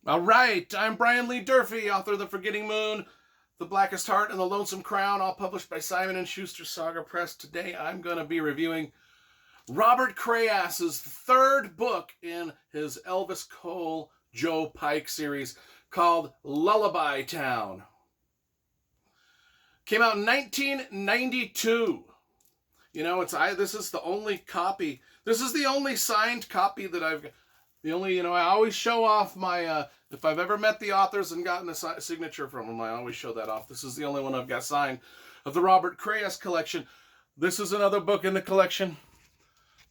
All right, I'm Brian Lee Durfee, author of The Forgetting Moon, The Blackest Heart, and The Lonesome Crown, all published by Simon & Schuster Saga Press. Today I'm going to be reviewing Robert Crais's third book in his Elvis Cole Joe Pike series called Lullaby Town. Came out in 1992. You know, this is the only copy. This is the only signed copy that I've got. The only, I always show off my, if I've ever met the authors and gotten a signature from them, I always show that off. This is the only one I've got signed of the Robert Crais collection. This is another book in the collection.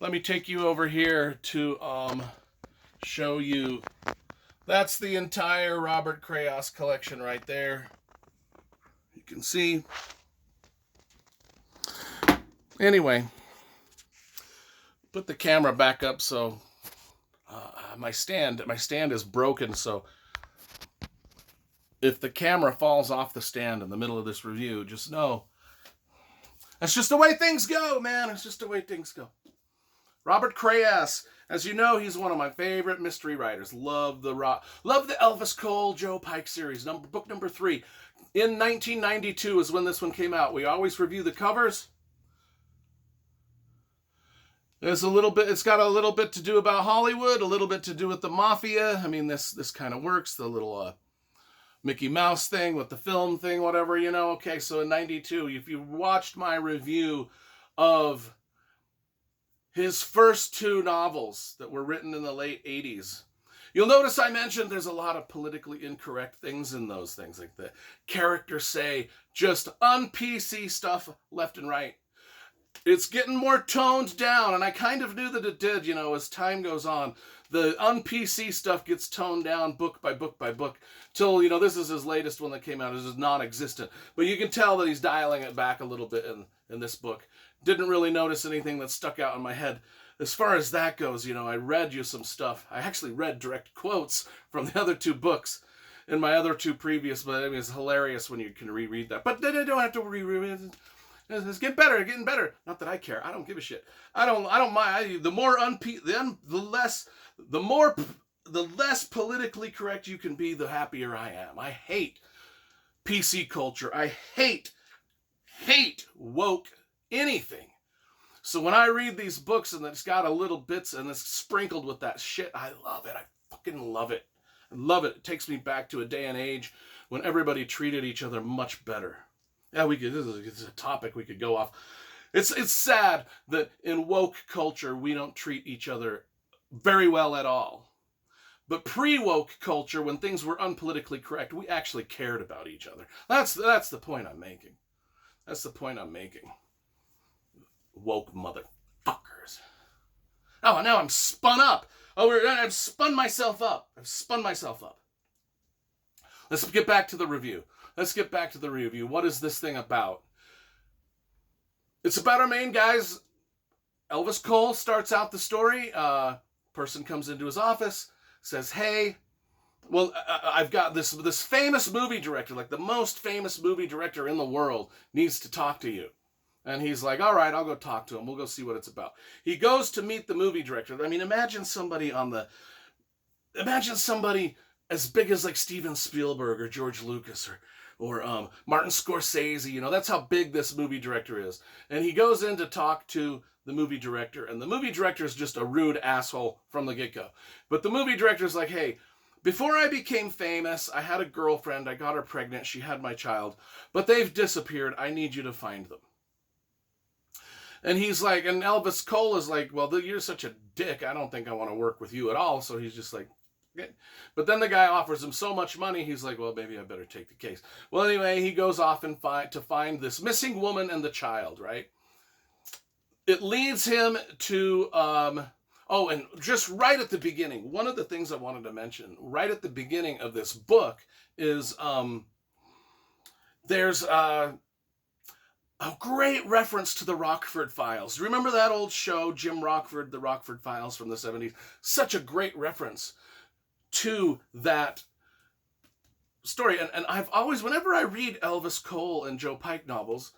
Let me take you over here to show you. That's the entire Robert Crais collection right there. You can see. Anyway, put the camera back up so my stand is broken, so if the camera falls off the stand in the middle of this review, just know that's just the way things go, man. It's just the way things go. Robert Crais, as you know, he's one of my favorite mystery writers. Love the Elvis Cole Joe Pike series. Book number 3. In 1992 is when this one came out. We always review the covers. It's got a little bit to do about Hollywood, a little bit to do with the mafia. I mean, this kind of works. The little Mickey Mouse thing with the film thing, whatever, Okay, so in 92, if you watched my review of his first 2 novels that were written in the late 80s, you'll notice I mentioned there's a lot of politically incorrect things in those things. Like the characters say just un-PC stuff left and right. It's getting more toned down, and I kind of knew that it did, as time goes on. The un-PC stuff gets toned down book by book by book, till, this is his latest one that came out. This is non-existent. But you can tell that he's dialing it back a little bit in this book. Didn't really notice anything that stuck out in my head. As far as that goes, I read you some stuff. I actually read direct quotes from the other 2 books in my other 2 previous, but I mean, it's hilarious when you can reread that. But then I don't have to reread it. It's getting better. Not that I care. I don't give a shit. I don't mind. The less politically correct you can be, the happier I am. I hate PC culture. I hate woke anything. So when I read these books and it's got a little bits and it's sprinkled with that shit, I love it. I fucking love it. I love it. It takes me back to a day and age when everybody treated each other much better. Yeah, this is a topic we could go off. It's sad that in woke culture we don't treat each other very well at all. But pre-woke culture, when things were unpolitically correct, we actually cared about each other. That's the point I'm making. That's the point I'm making. Woke motherfuckers. Oh, now I'm spun up. I've spun myself up. Let's get back to the review. What is this thing about? It's about our main guys. Elvis Cole starts out the story. Person comes into his office, says, hey, well, I've got this famous movie director, like the most famous movie director in the world, needs to talk to you. And he's like, all right, I'll go talk to him. We'll go see what it's about. He goes to meet the movie director. I mean, imagine somebody as big as like Steven Spielberg or George Lucas or Martin Scorsese. That's how big this movie director is. And he goes in to talk to the movie director, and the movie director is just a rude asshole from the get-go. But the movie director is like, hey, before I became famous, I had a girlfriend. I got her pregnant. She had my child. But they've disappeared. I need you to find them. And he's like, and Elvis Cole is like, well, you're such a dick. I don't think I want to work with you at all. So he's just like, okay. But then the guy offers him so much money, he's like, well, maybe I better take the case. Well, anyway, he goes off to find this missing woman and the child, right? It leads him to, and just right at the beginning, one of the things I wanted to mention, right at the beginning of this book is there's a great reference to the Rockford Files. Remember that old show, Jim Rockford, the Rockford Files from the 70s? Such a great reference to that story. And I've always, whenever I read Elvis Cole and Joe Pike novels,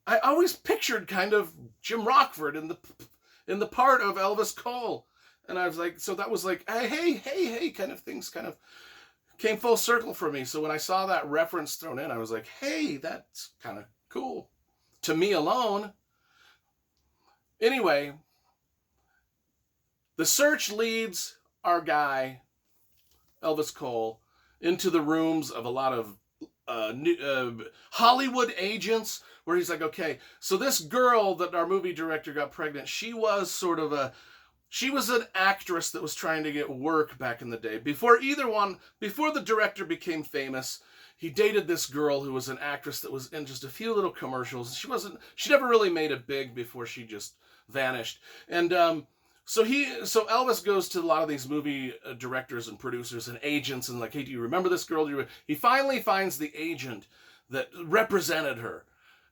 I always pictured kind of Jim Rockford in the part of Elvis Cole. And I was like, so that was like, hey, kind of things kind of came full circle for me. So when I saw that reference thrown in, I was like, hey, that's kind of cool. To me alone. Anyway, the search leads our guy, Elvis Cole, into the rooms of a lot of Hollywood agents, where he's like, okay, so this girl that our movie director got pregnant, she was an actress that was trying to get work back in the day. Before the director became famous, he dated this girl who was an actress that was in just a few little commercials. She never really made it big before she just vanished. And so Elvis goes to a lot of these movie directors and producers and agents and like, hey, do you remember this girl? He finally finds the agent that represented her.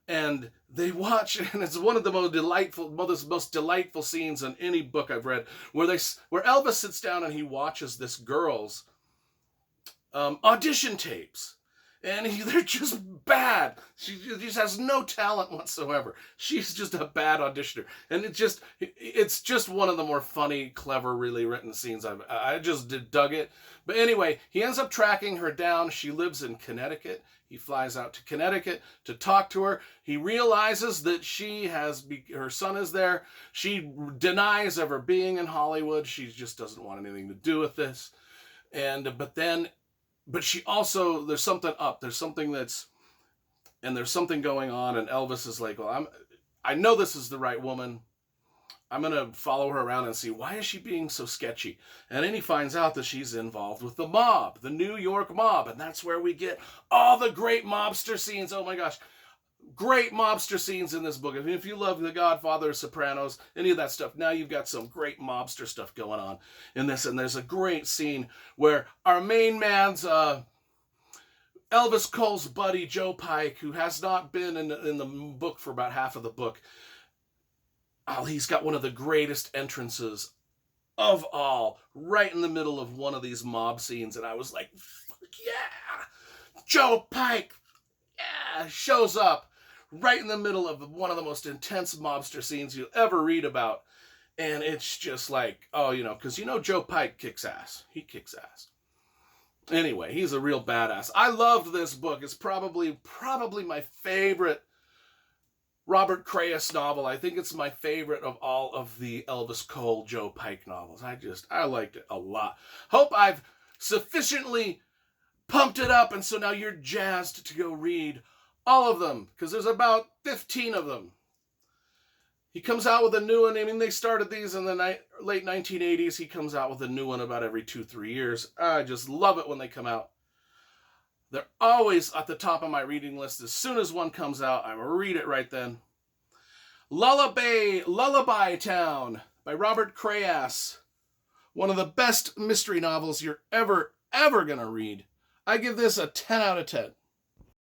And they watch, and it's one of the most delightful scenes in any book I've read, where Elvis sits down and he watches this girl's audition tapes. And they're just bad. She just has no talent whatsoever. She's just a bad auditioner. And it's just one of the more funny, clever, really written scenes I just dug it. But anyway, he ends up tracking her down. She lives in Connecticut. He flies out to Connecticut to talk to her. He realizes that her son is there. She denies ever being in Hollywood. She just doesn't want anything to do with this. But she also, there's something up. There's something going on. And Elvis is like, well, I know this is the right woman. I'm going to follow her around and see, why is she being so sketchy? And then he finds out that she's involved with the mob, the New York mob. And that's where we get all the great mobster scenes. Oh my gosh. Great mobster scenes in this book. I mean, if you love The Godfather, Sopranos, any of that stuff, now you've got some great mobster stuff going on in this. And there's a great scene where our main man's Elvis Cole's buddy, Joe Pike, who has not been in the book for about half of the book, he's got one of the greatest entrances of all, right in the middle of one of these mob scenes. And I was like, fuck yeah! Joe Pike, yeah, shows up right in the middle of one of the most intense mobster scenes you'll ever read about. And it's just like, because Joe Pike kicks ass. He kicks ass. Anyway, he's a real badass. I loved this book. It's probably my favorite Robert Crais novel. I think it's my favorite of all of the Elvis Cole, Joe Pike novels. I liked it a lot. Hope I've sufficiently pumped it up, and so now you're jazzed to go read all of them, because there's about 15 of them. He comes out with a new one. I mean, they started these in the late 1980s. He comes out with a new one about every 2-3 years. I just love it when they come out. They're always at the top of my reading list. As soon as one comes out, I read it right then. Lullaby Town by Robert Crais. One of the best mystery novels you're ever going to read. I give this a 10 out of 10.